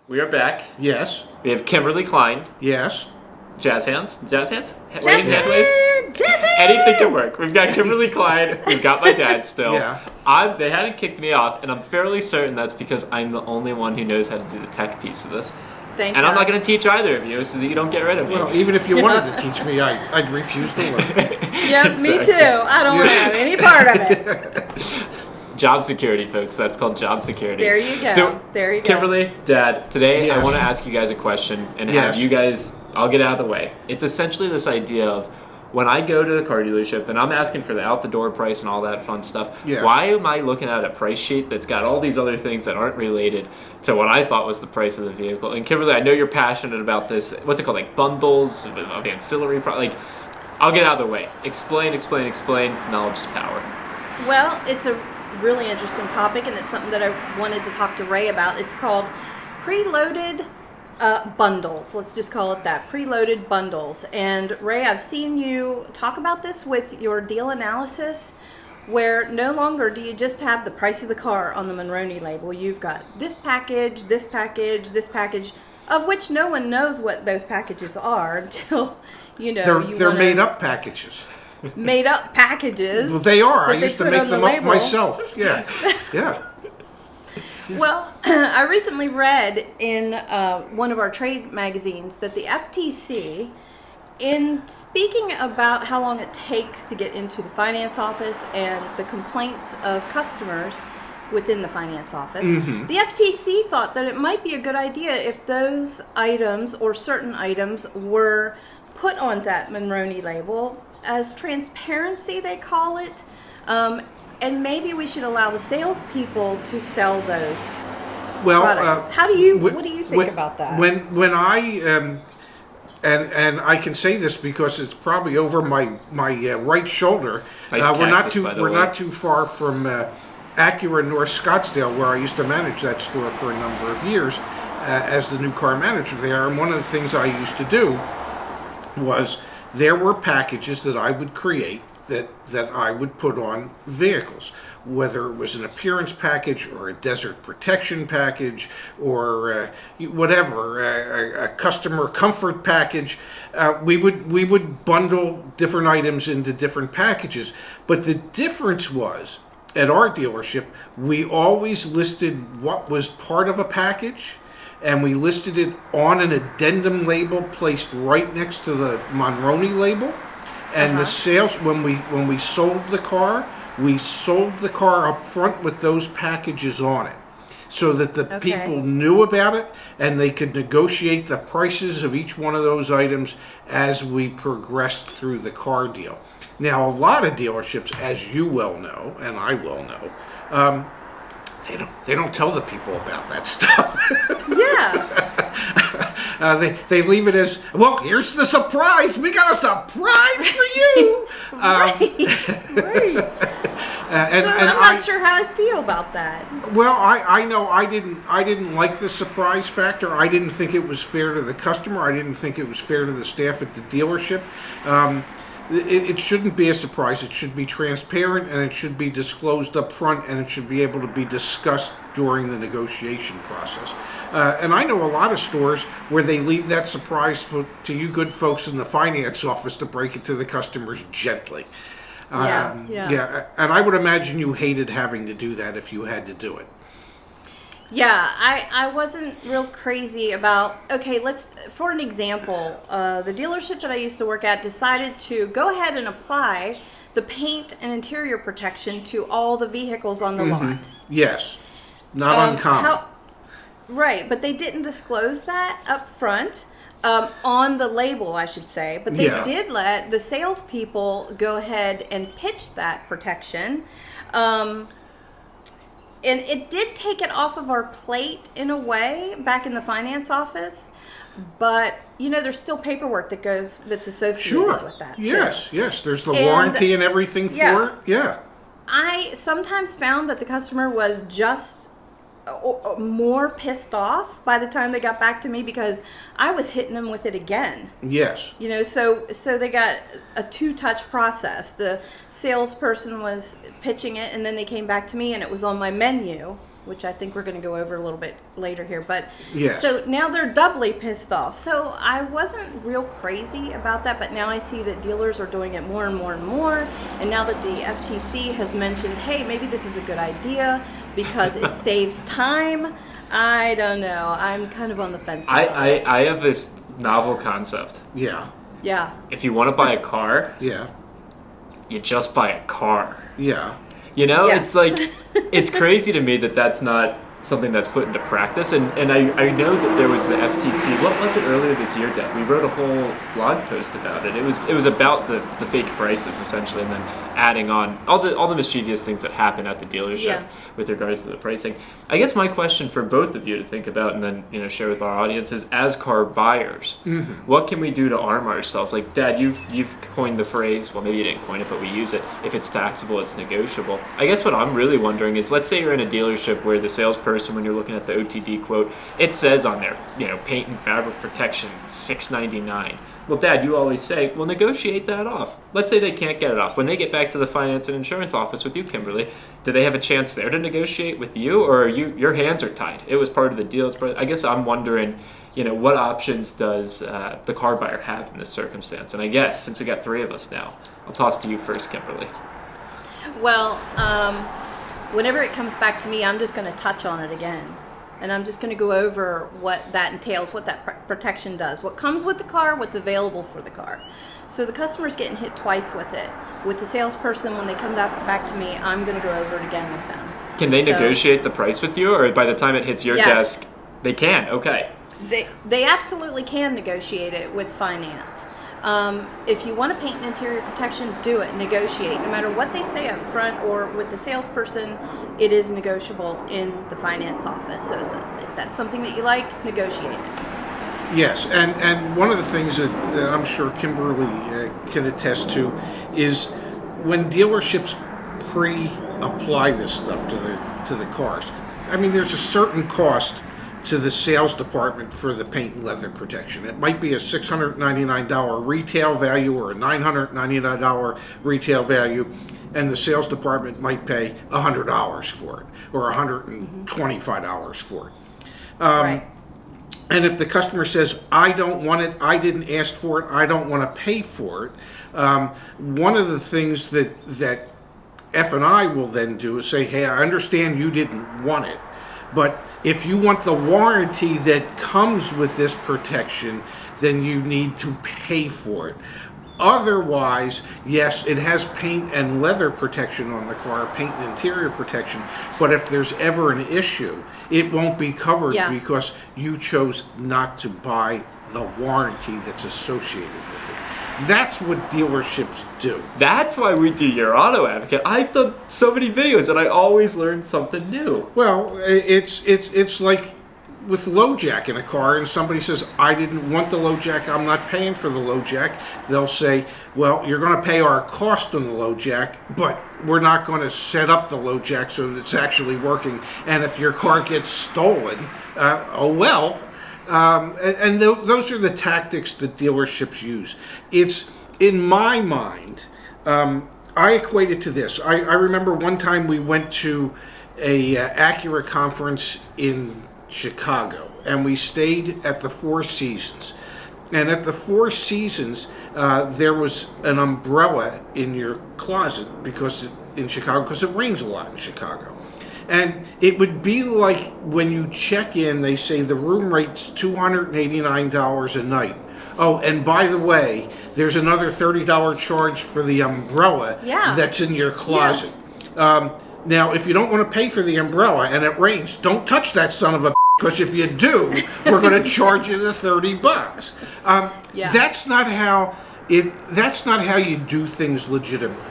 We are back. Yes. We have Kimberly Klein. Yes. Jazz hands? Jazz hands? Jazz Wave, hand wave? hands! Jazz hands! Anything can work. We've got Kimberly Klein. We've got my dad still. Yeah. They haven't kicked me off, and I'm fairly certain that's because I'm the only one who knows how to do the tech piece of this. Thank And God. I'm not going to teach either of you so that you don't get rid of me. Well, even if you wanted to teach me, I'd refuse to learn. Yep, me too. I don't want to have any part of it. Job security, folks. That's called job security. There you go. So, there you go. Kimberly, Dad, today I Yes. want to ask you guys a question and Yes. have you guys, I'll get out of the way. It's essentially this idea of when I go to the car dealership and I'm asking for the out-the-door price and all that fun stuff, Yes. why am I looking at a price sheet that's got all these other things that aren't related to what I thought was the price of the vehicle? And Kimberly, I know you're passionate about this. What's it called? Like bundles of ancillary like, I'll get out of the way. Explain, knowledge is power. Well, it's a really interesting topic, and it's something that I wanted to talk to Ray about. It's called preloaded bundles. Let's just call it that, preloaded bundles. And Ray, I've seen you talk about this with your deal analysis, where no longer do you just have the price of the car on the Monroney label. You've got this package, this package, this package, of which no one knows what those packages are until, you know, They're made up packages. Made up packages. Well, they are. I that used to put make on them the up label. myself. Yeah. Yeah. Well, I recently read in one of our trade magazines that the FTC, in speaking about how long it takes to get into the finance office and the complaints of customers within the finance office, the FTC thought that it might be a good idea if those items or certain items were put on that Monroney label as transparency, they call it. And maybe we should allow the salespeople to sell those products. What do you think about that? When I and I can say this because it's probably over my right shoulder. Nice we're not cactus, by the we're way. not too far from Acura North Scottsdale, where I used to manage that store for a number of years as the new car manager there. And one of the things I used to do was there were packages that I would create that I would put on vehicles, whether it was an appearance package or a desert protection package or whatever, a customer comfort package. We would bundle different items into different packages. But the difference was, at our dealership, we always listed what was part of a package, and we listed it on an addendum label placed right next to the Monroney label. And the sales, when we sold the car, we sold the car up front with those packages on it, so that the people knew about it and they could negotiate the prices of each one of those items as we progressed through the car deal. Now, a lot of dealerships, as you well know, and I well know, they don't tell the people about that stuff. Yeah. They leave it as, well, here's the surprise. We got a surprise for you. Right. I'm not sure how I feel about that. Well, I know I didn't like the surprise factor. I didn't think it was fair to the customer. I didn't think it was fair to the staff at the dealership. It shouldn't be a surprise. It should be transparent, and it should be disclosed up front, and it should be able to be discussed during the negotiation process. And I know a lot of stores where they leave that surprise to you good folks in the finance office to break it to the customers gently. Yeah. And I would imagine you hated having to do that if you had to do it. Yeah, I wasn't real crazy about, for an example, the dealership that I used to work at decided to go ahead and apply the paint and interior protection to all the vehicles on the lot. Yes, not uncommon. Right, but they didn't disclose that up front. On the label, I should say, but they did let the salespeople go ahead and pitch that protection. And it did take it off of our plate in a way back in the finance office, but there's still paperwork that's associated with that. Yes, there's the warranty and everything for it. Yeah. I sometimes found that the customer was just more pissed off by the time they got back to me because I was hitting them with it again. Yes. So they got a two-touch process. The salesperson was pitching it, and then they came back to me, and it was on my menu which I think we're going to go over a little bit later here. But Yes. so now they're doubly pissed off. So I wasn't real crazy about that, but now I see that dealers are doing it more and more and more. And now that the FTC has mentioned, hey, maybe this is a good idea because it saves time. I don't know. I'm kind of on the fence. I have this novel concept. Yeah. Yeah. If you want to buy a car, Yeah. you just buy a car. Yeah. You know, Yes. it's like, it's crazy to me that that's not something that's put into practice. And I know that there was the FTC. What was it earlier this year, Deb? We wrote a whole blog post about it. It was about the fake prices essentially, and then adding on all the mischievous things that happen at the dealership with regards to the pricing. I guess my question for both of you to think about and then share with our audience is, as car buyers, what can we do to arm ourselves? Like, Dad, you've coined the phrase. Well, maybe you didn't coin it, but we use it. If it's taxable, it's negotiable. I guess what I'm really wondering is, let's say you're in a dealership where the salesperson, when you're looking at the OTD quote, it says on there, paint and fabric protection, $699. Well, Dad, you always say, well, negotiate that off. Let's say they can't get it off. When they get back to the finance and insurance office with you, Kimberly, do they have a chance there to negotiate with you, or are your hands are tied? It was part of the deal. I guess I'm wondering, what options does the car buyer have in this circumstance? And I guess since we got three of us now, I'll toss to you first, Kimberly. Well, whenever it comes back to me, I'm just going to touch on it again. And I'm just going to go over what that entails, what that protection does, what comes with the car, what's available for the car. So the customer's getting hit twice with it. With the salesperson, when they come back to me, I'm going to go over it again with them. Can they negotiate the price with you, or by the time it hits your desk, they can? Okay. They absolutely can negotiate it with finance. If you want to paint and interior protection, do it. Negotiate. No matter what they say up front or with the salesperson, it is negotiable in the finance office. So if that's something that you like, negotiate it. Yes, and one of the things that I'm sure Kimberly can attest to is when dealerships pre-apply this stuff to the cars. I mean, there's a certain cost to the sales department for the paint and leather protection. It might be a $699 retail value or a $999 retail value, and the sales department might pay $100 for it or $125 for it. Right. And if the customer says, I don't want it, I didn't ask for it, I don't want to pay for it, one of the things that F&I will then do is say, hey, I understand you didn't want it, but if you want the warranty that comes with this protection, then you need to pay for it. Otherwise, yes, it has paint and leather protection on the car, paint and interior protection, but if there's ever an issue, it won't be covered because you chose not to buy the warranty that's associated with it. That's what dealerships do. That's why we do Your Auto Advocate. I've done so many videos and I always learn something new. Well, it's like with low jack in a car, and somebody says, I didn't want the low jack, I'm not paying for the low jack. They'll say, well, you're going to pay our cost on the low jack, but we're not going to set up the low jack so that it's actually working. And if your car gets stolen, oh well. And those are the tactics that dealerships use. It's, in my mind, I equate it to this. I remember one time we went to a Acura conference in Chicago, and we stayed at the Four Seasons. And at the Four Seasons, there was an umbrella in your closet in Chicago because it rains a lot in Chicago. And it would be like when you check in, they say the room rate's $289 a night. Oh, and by the way, there's another $30 charge for the umbrella that's in your closet. Now, if you don't want to pay for the umbrella and it rains, don't touch that son of a because if you do, we're going to charge you the $30. That's not how you do things legitimately.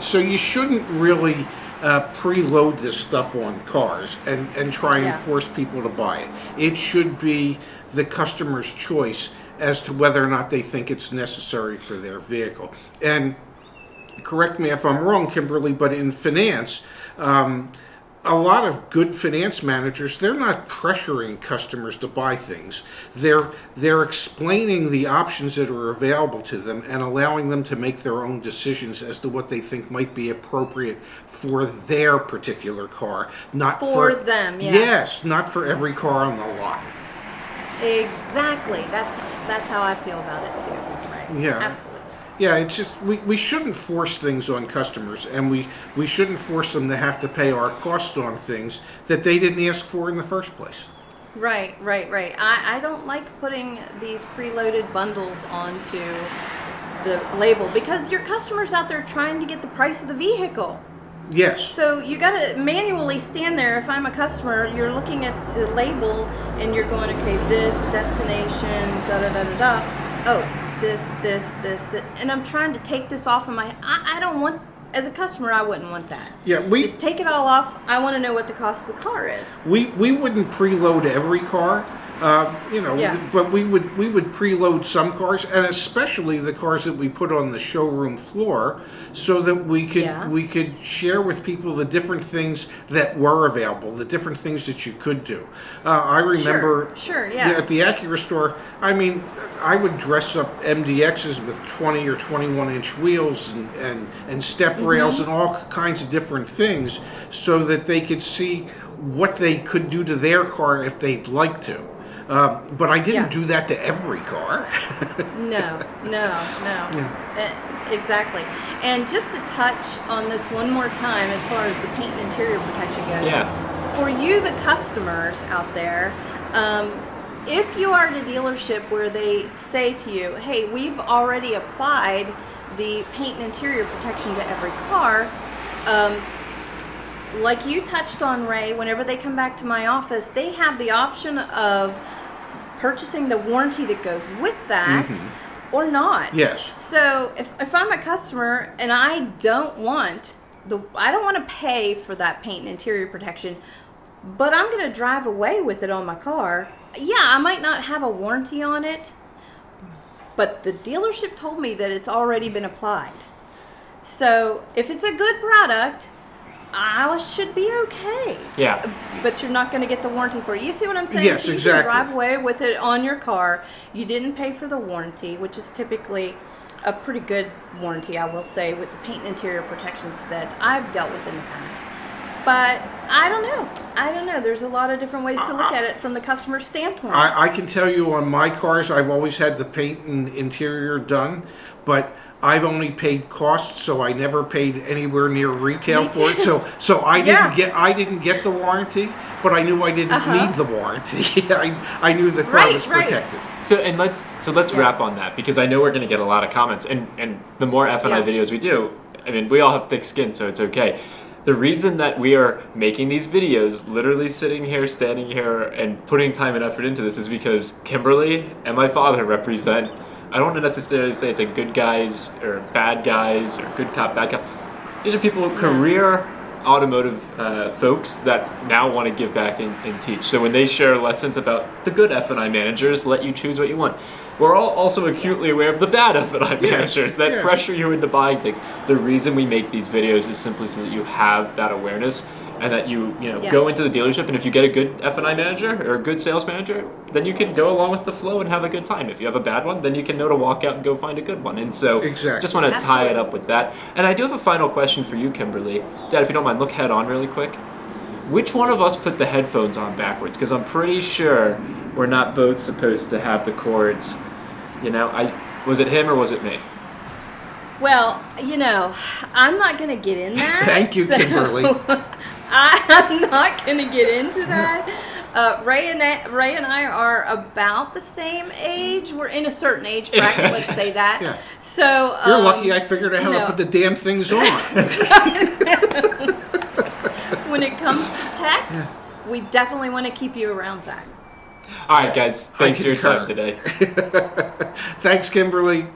So you shouldn't really preload this stuff on cars and try and force people to buy it. It should be the customer's choice as to whether or not they think it's necessary for their vehicle. And correct me if I'm wrong, Kimberly, but in finance, a lot of good finance managers, they're not pressuring customers to buy things. They're explaining the options that are available to them and allowing them to make their own decisions as to what they think might be appropriate for their particular car, not For them, yes. Yes, not for every car on the lot. Exactly. That's how I feel about it too. Right. Yeah. Absolutely. Yeah, it's just we shouldn't force things on customers, and we shouldn't force them to have to pay our cost on things that they didn't ask for in the first place. Right. I don't like putting these preloaded bundles onto the label because your customer's out there trying to get the price of the vehicle. Yes. So you got to manually stand there. If I'm a customer, you're looking at the label and you're going, okay, this destination, da da da da da. Oh, this, and I'm trying to take this off of my. I don't want. As a customer, I wouldn't want that. Yeah, just take it all off. I want to know what the cost of the car is. We wouldn't preload every car, Yeah. but we would preload some cars, and especially the cars that we put on the showroom floor, so that we could share with people the different things that were available, the different things that you could do. I remember, Sure, yeah. at the Acura store. I mean, I would dress up MDXs with 20 or 21-inch wheels and step rails and all kinds of different things, so that they could see what they could do to their car if they'd like to. But I didn't do that to every car. No. Exactly. And just to touch on this one more time, as far as the paint and interior protection goes, for you, the customers out there, if you are at a dealership where they say to you, hey, we've already applied the paint and interior protection to every car, like you touched on, Ray, whenever they come back to my office, they have the option of purchasing the warranty that goes with that or not. Yes. So if I'm a customer and I don't want to pay for that paint and interior protection, but I'm going to drive away with it on my car, yeah, I might not have a warranty on it, but the dealership told me that it's already been applied. So if it's a good product, I should be okay. Yeah. But you're not going to get the warranty for it. You see what I'm saying? Yes, so you exactly. can drive away with it on your car. You didn't pay for the warranty, which is typically a pretty good warranty, I will say, with the paint and interior protections that I've dealt with in the past. But I don't know. There's a lot of different ways to look at it from the customer standpoint. I can tell you on my cars, I've always had the paint and interior done, but I've only paid costs, so I never paid anywhere near retail for it. So I didn't get the warranty, but I knew I didn't need the warranty. I knew the car was protected. So let's wrap on that, because I know we're going to get a lot of comments, and the more F&I videos we do, I mean, we all have thick skin, so it's okay. The reason that we are making these videos, literally sitting here, standing here, and putting time and effort into this is because Kimberly and my father represent, I don't want to necessarily say it's a good guys or bad guys or good cop, bad cop. These are people, career automotive folks that now want to give back and teach. So when they share lessons about the good F&I managers, let you choose what you want. We're all also acutely aware of the bad F&I managers that pressure you into buying things. The reason we make these videos is simply so that you have that awareness and that you go into the dealership, and if you get a good F&I manager or a good sales manager, then you can go along with the flow and have a good time. If you have a bad one, then you can know to walk out and go find a good one. And so just want to tie it up with that. And I do have a final question for you, Kimberly. Dad, if you don't mind, look head on really quick. Which one of us put the headphones on backwards? Because I'm pretty sure we're not both supposed to have the cords. Was it him or was it me? Well, I'm not going to get in that. Thank you, Kimberly. I'm not going to get into that. Ray and I are about the same age. We're in a certain age bracket, let's say that. Yeah. So you're lucky I figured out how to put the damn things on. When it comes to tech, we definitely want to keep you around, Zach. All right, guys. Thanks for your time today. Thanks, Kimberly.